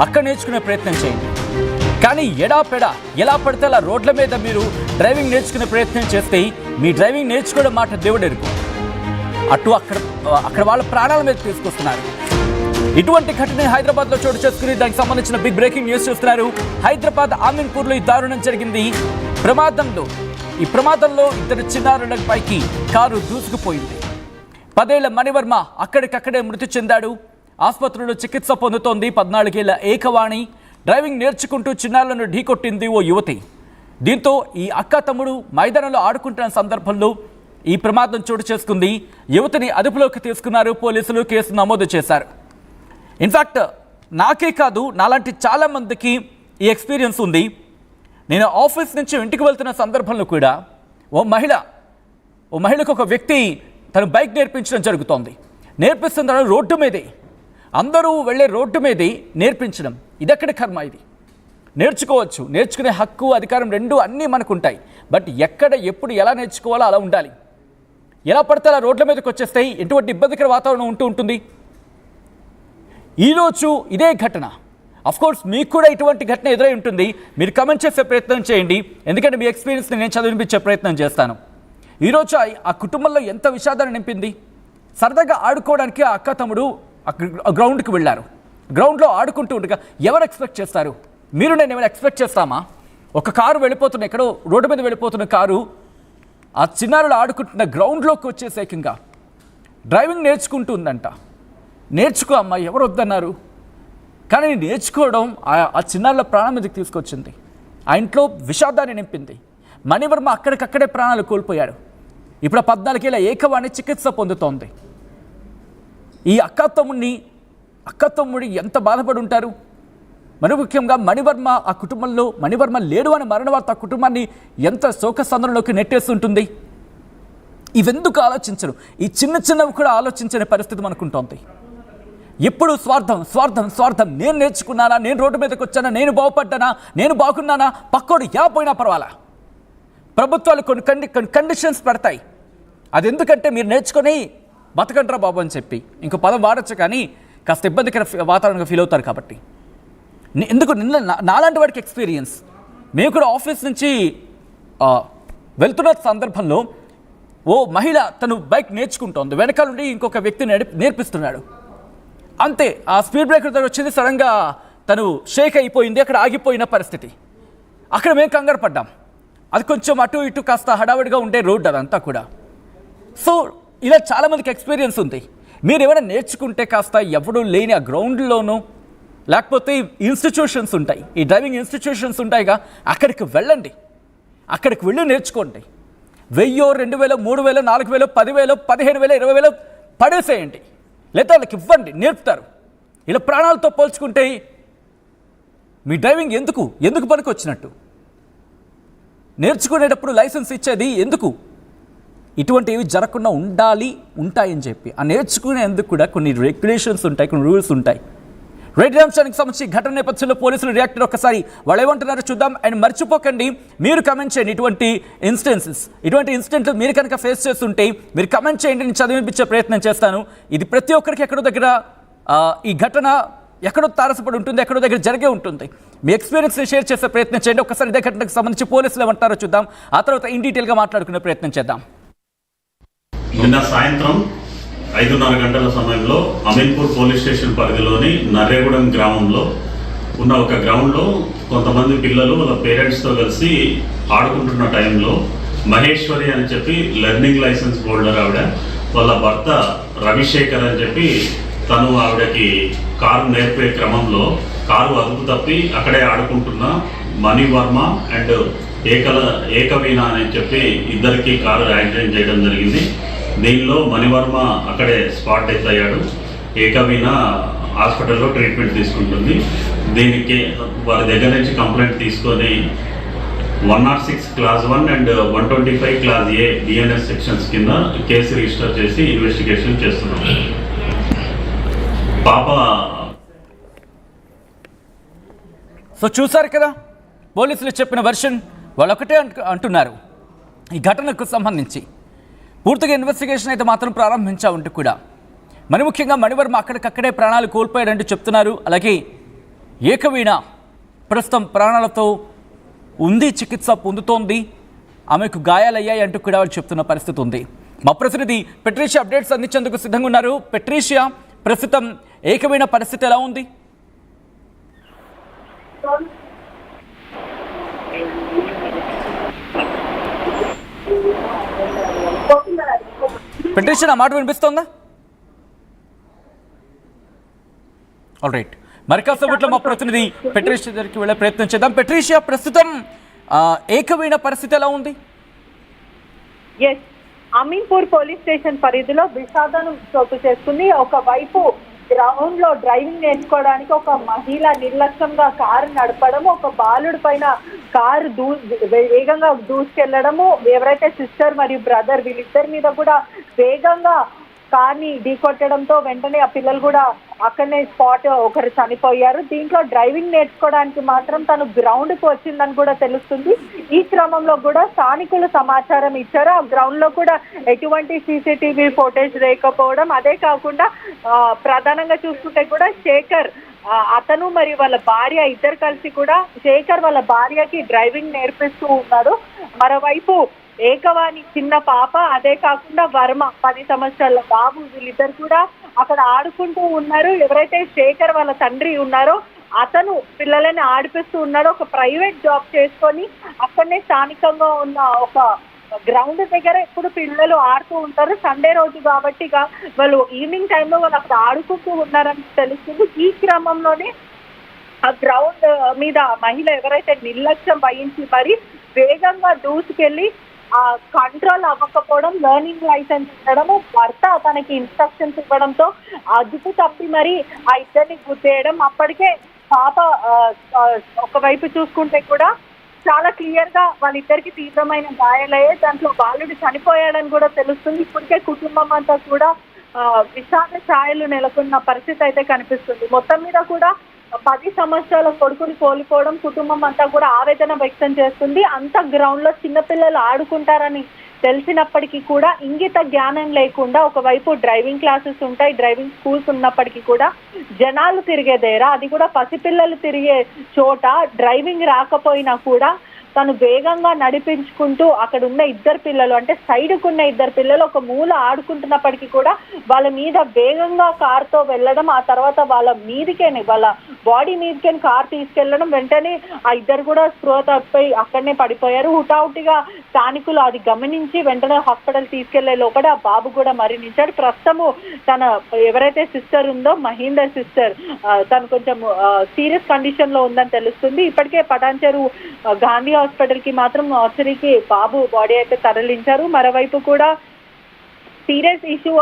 అక్కడ నేర్చుకునే ప్రయత్నం చేయండి. కానీ ఎడాపెడా ఎలా పడితే అలా రోడ్ల మీద మీరు డ్రైవింగ్ నేర్చుకునే ప్రయత్నం చేస్తే మీ డ్రైవింగ్ నేర్చుకోవడం మాట దేవుడు ఎరుగు. అక్కడ వాళ్ళ ప్రాణాల మీద తీసుకొస్తున్నారు. ఇటువంటి ఘటన హైదరాబాద్లో చోటు చేసుకుని దానికి సంబంధించిన బిగ్ బ్రేకింగ్ న్యూస్ చూస్తున్నారు. హైదరాబాద్ ఆమీన్పూర్లో ఈ దారుణం జరిగింది. ఈ ప్రమాదంలో ఇద్దరు చిన్నారులపైకి కారు దూసుకుపోయింది. 10 ఏళ్ల మణివర్మ అక్కడికక్కడే మృతి చెందాడు. ఆసుపత్రిలో చికిత్స పొందుతోంది 14 ఏళ్ల ఏకవాణి. డ్రైవింగ్ నేర్చుకుంటూ చిన్నారులను ఢీకొట్టింది ఓ యువతి. దీంతో ఈ అక్క తమ్ముడు మైదానంలో ఆడుకుంటున్న సందర్భంలో ఈ ప్రమాదం చోటు చేసుకుంది. యువతిని అదుపులోకి తీసుకున్నారు పోలీసులు, కేసు నమోదు చేశారు. ఇన్ఫ్యాక్ట్ నాకే కాదు, నాలాంటి చాలామందికి ఈ ఎక్స్పీరియన్స్ ఉంది. నేను ఆఫీస్ నుంచి ఇంటికి వెళ్తున్న సందర్భంలో కూడా ఓ మహిళకు ఒక వ్యక్తి తను బైక్ నేర్పించడం జరుగుతోంది. నేర్పిస్తున్న రోడ్డు మీదే, అందరూ వెళ్ళే రోడ్డు మీదే నేర్పించడం. ఇదెక్కడి కర్మ? ఇది నేర్చుకోవచ్చు, నేర్చుకునే హక్కు అధికారం రెండూ అన్నీ మనకుంటాయి. బట్ ఎక్కడ ఎప్పుడు ఎలా నేర్చుకోవాలో అలా ఉండాలి. ఎలా పడితే అలా రోడ్ల మీదకి వచ్చేస్తాయి, ఎటువంటి ఇబ్బందికర వాతావరణం ఉంటుంది. ఈరోజు ఇదే ఘటన. అఫ్కోర్స్ మీకు కూడా ఇటువంటి ఘటన ఎదురై ఉంటుంది. మీరు కమెంట్ చేసే ప్రయత్నం చేయండి, ఎందుకంటే మీ ఎక్స్పీరియన్స్ని నేను చదివించే ప్రయత్నం చేస్తాను. ఈరోజు ఆ కుటుంబంలో ఎంత విషాదాన్ని నింపింది. సరదాగా ఆడుకోవడానికి ఆ అక్క తమ్ముడు గ్రౌండ్కి వెళ్ళారు. గ్రౌండ్లో ఆడుకుంటూ ఉండగా ఎవరు ఎక్స్పెక్ట్ చేస్తారు? మీరు నేను ఏమైనా ఎక్స్పెక్ట్ చేస్తామా? ఒక కారు వెళ్ళిపోతున్న, ఎక్కడో రోడ్డు మీద వెళ్ళిపోతున్న కారు ఆ చిన్నారులు ఆడుకుంటున్న గ్రౌండ్లోకి వచ్చేసేకంగా డ్రైవింగ్ నేర్చుకుంటుందంట. నేర్చుకో అమ్మా, ఎవరు వద్దన్నారు? కానీ నేర్చుకోవడం ఆ చిన్నారుల ప్రాణం మీదకి తీసుకొచ్చింది. ఆ ఇంట్లో విషాదాన్ని నింపింది. మణివర్మ అక్కడికక్కడే ప్రాణాలు కోల్పోయాడు. ఇప్పుడు 14 ఏళ్ల ఏకవాణి చికిత్స పొందుతోంది. ఈ అక్క తమ్ముడి ఎంత బాధపడి ఉంటారు. మరి ముఖ్యంగా మణివర్మ ఆ కుటుంబంలో మణివర్మ లేడు అని మరణ వార్త ఆ కుటుంబాన్ని ఎంత శోకసంద్రంలోకి నెట్టేస్తుంటుంది. ఇవెందుకు ఆలోచించరు? ఈ చిన్నవి కూడా ఆలోచించని పరిస్థితి మనకుంటోంది. ఎప్పుడు స్వార్థం. నేను నేర్చుకున్నానా, నేను రోడ్డు మీదకి వచ్చానా, నేను బాగుపడ్డానా, నేను బాగున్నానా, పక్కోడు ఎలా పోయినా పర్వాలా. ప్రభుత్వాలు కొన్ని కండిషన్స్ పెడతాయి. అది ఎందుకంటే మీరు నేర్చుకొని బతకంటారా బాబు అని చెప్పి ఇంకో పదం వాడచ్చు, కానీ కాస్త ఇబ్బందికర వాతావరణంగా ఫీల్ అవుతారు. కాబట్టి ఎందుకు నాలాంటి వాడికి ఎక్స్పీరియన్స్. మేము కూడా ఆఫీస్ నుంచి వెళ్తున్న సందర్భంలో ఓ మహిళ తను బైక్ నేర్చుకుంటోంది. వెనకాల నుండి ఇంకొక వ్యక్తి నేర్పిస్తున్నాడు. అంతే, ఆ స్పీడ్ బ్రేకర్ దగ్గర వచ్చింది. సడన్గా తను షేక్ అయిపోయింది. అక్కడ ఆగిపోయిన పరిస్థితి. అక్కడ మేము కంగారు పడ్డాం. అది కొంచెం అటు ఇటు కాస్త హడావిడిగా ఉండే రోడ్ అదంతా కూడా. సో ఇలా చాలామందికి ఎక్స్పీరియన్స్ ఉంది. మీరు ఏమైనా నేర్చుకుంటే కాస్త ఎవడూ లేని ఆ గ్రౌండ్లోనూ, లేకపోతే ఇన్స్టిట్యూషన్స్ ఉంటాయి, ఈ డ్రైవింగ్ ఇన్స్టిట్యూషన్స్ ఉంటాయిగా, అక్కడికి వెళ్ళండి. అక్కడికి వెళ్ళి నేర్చుకోండి. 1000, 2000, 3000, 4000, 10,000, 15,000, 20,000 పడేసేయండి. లేదా వాళ్ళకి ఇవ్వండి, నేర్పుతారు. ఇలా ప్రాణాలతో పోల్చుకుంటే మీ డ్రైవింగ్ ఎందుకు పనికి వచ్చినట్టు? నేర్చుకునేటప్పుడు లైసెన్స్ ఇచ్చేది ఎందుకు? ఇటువంటివి జరగకుండా ఉంటాయని చెప్పి ఆ నేర్చుకునేందుకు కూడా కొన్ని రెగ్యులేషన్స్ ఉంటాయి, కొన్ని రూల్స్ ఉంటాయి. రైట్ అంశానికి సంబంధించి ఘటన నేపథ్యంలో పోలీసులు రియాక్టర్ ఒక్కసారి వాళ్ళు ఏమంటున్నారో చూద్దాం. అండ్ మర్చిపోకండి, మీరు కమెంట్ చేయండి. ఇటువంటి ఇన్సిడెంట్లు మీరు కనుక ఫేస్ చేస్తుంటే మీరు కమెంట్ చేయండి, నేను చదివించే ప్రయత్నం చేస్తాను. ఇది ప్రతి ఒక్కరికి ఎక్కడో దగ్గర ఈ ఘటన ఎక్కడో తారసపడి ఉంటుంది, ఎక్కడో దగ్గర జరిగే ఉంటుంది. మీ ఎక్స్పీరియన్స్ని షేర్ చేసే ప్రయత్నం చేయండి. ఒకసారి ఇదే ఘటనకు సంబంధించి పోలీసులు ఏమంటారో చూద్దాం. ఆ తర్వాత ఇన్ డీటెయిల్గా మాట్లాడుకునే ప్రయత్నం చేద్దాం. నిన్న సాయంత్రం 5:30 గంటల సమయంలో అమీన్పూర్ పోలీస్ స్టేషన్ పరిధిలోని నర్రేగూడెం గ్రామంలో ఉన్న ఒక గ్రౌండ్లో కొంతమంది పిల్లలు వాళ్ళ పేరెంట్స్తో కలిసి ఆడుకుంటున్న టైంలో మహేశ్వరి అని చెప్పి లెర్నింగ్ లైసెన్స్ హోల్డర్ ఆవిడ, వాళ్ళ భర్త రవిశేఖర్ అని చెప్పి తను ఆవిడకి కారు నేర్పే క్రమంలో కారు అదుపు తప్పి అక్కడే ఆడుకుంటున్న మణివర్మ అండ్ ఏకవీణ అని చెప్పి ఇద్దరికి కారు యాక్సిడెంట్ చేయడం జరిగింది. దీనిలో మణివర్మ అక్కడే స్పాట్ డెత్ అయ్యాడు. ఏకవీణ హాస్పిటల్లో ట్రీట్మెంట్ తీసుకుంటుంది. దీనికి వారి దగ్గర నుంచి కంప్లైంట్ తీసుకొని 106 class 1 and 125 class A BNS sections కింద కేసు రిజిస్టర్ చేసి ఇన్వెస్టిగేషన్ చేస్తున్నాం. పాప సో చూసారు కదా, పోలీసులు చెప్పిన వెర్షన్ వాళ్ళు ఒకటే అంటున్నారు. ఈ ఘటనకు సంబంధించి పూర్తిగా ఇన్వెస్టిగేషన్ అయితే మాత్రం ప్రారంభించామంటూ కూడా మరి ముఖ్యంగా మణివర్మ అక్కడికక్కడే ప్రాణాలు కోల్పోయాడంటూ చెప్తున్నారు. అలాగే ఏకవీణ ప్రస్తుతం ప్రాణాలతో ఉంది, చికిత్స పొందుతోంది. ఆమెకు గాయాలయ్యాయి అంటూ కూడా వాళ్ళు చెప్తున్న పరిస్థితి ఉంది. మా ప్రతినిధి పెట్రీషియా అప్డేట్స్ అందించేందుకు సిద్ధంగా ఉన్నారు. పెట్రీషియా, ప్రస్తుతం ఏకవీణ పరిస్థితి ఎలా ఉంది? పెట్రీషియా, నా మాట వినిపిస్తోందా? ఆల్ రైట్, మరి కాసేపట్లో మా ప్రతినిధి పెట్రీషియా దగ్గరికి వెళ్ళే ప్రయత్నం చేద్దాం. పెట్రీషియా, ప్రస్తుతం ఏకవీణ పరిస్థితి ఎలా ఉంది? అమీన్పూర్ పోలీస్ స్టేషన్ పరిధిలో విషాదం చోటు చేసుకుంది. ఒకవైపు గ్రౌండ్ లో డ్రైవింగ్ నేర్చుకోవడానికి ఒక మహిళ నిర్లక్ష్యంగా కారు నడపడము, ఒక బాలుడి పైన కారు వేగంగా దూసుకెళ్లడము, ఎవరైతే సిస్టర్ మరియు బ్రదర్ వీళ్ళిద్దరి మీద కూడా వేగంగా కార్ని ఢీకొట్టడంతో వెంటనే ఆ పిల్లలు కూడా అక్కడనే స్పాట్ ఒకరు చనిపోయారు. దీంట్లో డ్రైవింగ్ నేర్చుకోవడానికి మాత్రం తను గ్రౌండ్కి వచ్చిందని కూడా తెలుస్తుంది. ఈ క్రమంలో కూడా స్థానికులు సమాచారం ఇచ్చారు. ఆ గ్రౌండ్ లో కూడా ఎటువంటి సీసీటీవీ ఫోటేజ్ లేకపోవడం, అదే కాకుండా ప్రధానంగా చూసుకుంటే కూడా శేఖర్ అతను మరియు వాళ్ళ భార్య ఇద్దరు కలిసి కూడా శేఖర్ వాళ్ళ భార్యకి డ్రైవింగ్ నేర్పిస్తూ ఉన్నారు. మరోవైపు ఏకవాణి చిన్న పాప, అదే కాకుండా వర్మ 10 సంవత్సరాల బాబు, వీళ్ళిద్దరు కూడా అక్కడ ఆడుకుంటూ ఉన్నారు. ఎవరైతే శేఖర్ వాళ్ళ తండ్రి ఉన్నారో అతను పిల్లలని ఆడిపిస్తూ ఉన్నాడు. ఒక ప్రైవేట్ జాబ్ చేసుకొని అక్కడనే స్థానికంగా ఉన్న ఒక గ్రౌండ్ దగ్గర ఎప్పుడు పిల్లలు ఆడుతూ ఉంటారు. సండే రోజు కాబట్టి వాళ్ళు ఈవినింగ్ టైంలో వాళ్ళు అక్కడ ఆడుకుంటూ ఉన్నారని తెలుస్తుంది. ఈ క్రమంలోనే ఆ గ్రౌండ్ మీద మహిళ ఎవరైతే నిర్లక్ష్యం వహించి మరి వేగంగా దూసుకెళ్లి కంట్రోల్ అవ్వకపోవడం, లెర్నింగ్ లైసెన్స్ ఇవ్వడము, భర్త తనకి ఇన్స్ట్రక్షన్స్ ఇవ్వడంతో అదుపు తప్పి మరి ఆ ఇద్దరిని గుద్దేయడం. అప్పటికే పాప ఒకవైపు చూసుకుంటే కూడా చాలా క్లియర్ గా వాళ్ళిద్దరికి తీవ్రమైన గాయాలయ్యే, దాంట్లో బాలుడు చనిపోయాడని కూడా తెలుస్తుంది. ఇప్పటికే కుటుంబం అంతా కూడా విషాద ఛాయలు నెలకొన్న పరిస్థితి అయితే కనిపిస్తుంది. మొత్తం మీద కూడా 10 సంవత్సరాల కొడుకుని కోల్పోవడం కుటుంబం అంతా కూడా ఆవేదన వ్యక్తం చేస్తుంది. అంత గ్రౌండ్ లో చిన్నపిల్లలు ఆడుకుంటారని తెలిసినప్పటికీ కూడా ఇంగిత జ్ఞానం లేకుండా ఒకవైపు డ్రైవింగ్ క్లాసెస్ ఉంటాయి, డ్రైవింగ్ స్కూల్స్ ఉన్నప్పటికీ కూడా జనాలు తిరిగేదేరా, అది కూడా పసిపిల్లలు తిరిగే చోట డ్రైవింగ్ రాకపోయినా కూడా తను వేగంగా నడిపించుకుంటూ అక్కడ ఉన్న ఇద్దరు పిల్లలు, అంటే సైడ్కు ఉన్న ఇద్దరు పిల్లలు ఒక మూల ఆడుకుంటున్నప్పటికీ కూడా వాళ్ళ మీద వేగంగా కారుతో వెళ్ళడం, ఆ తర్వాత వాళ్ళ మీదికేనే వాళ్ళ బాడీ మీదకే కారు తీసుకెళ్లడం, వెంటనే ఆ ఇద్దరు కూడా స్పృహ తప్పిపోయి అక్కడనే పడిపోయారు. హుటాహుటిగా స్థానికులు అది గమనించి వెంటనే హాస్పిటల్ తీసుకెళ్లే లోపల ఆ బాబు కూడా మరణించాడు. ప్రస్తుతము తన ఎవరైతే సిస్టర్ ఉందో మహీందర్ సిస్టర్, తను కొంచెం సీరియస్ కండిషన్ లో ఉందని తెలుస్తుంది. ఇప్పటికే పటాన్చెరు గాంధీ హాస్పిటల్ కి మాత్రం ఆర్చరీకి బాబు బాడీ అయితే తరలించారు. మరోవైపు కూడా సీరియస్ ఇష్యూ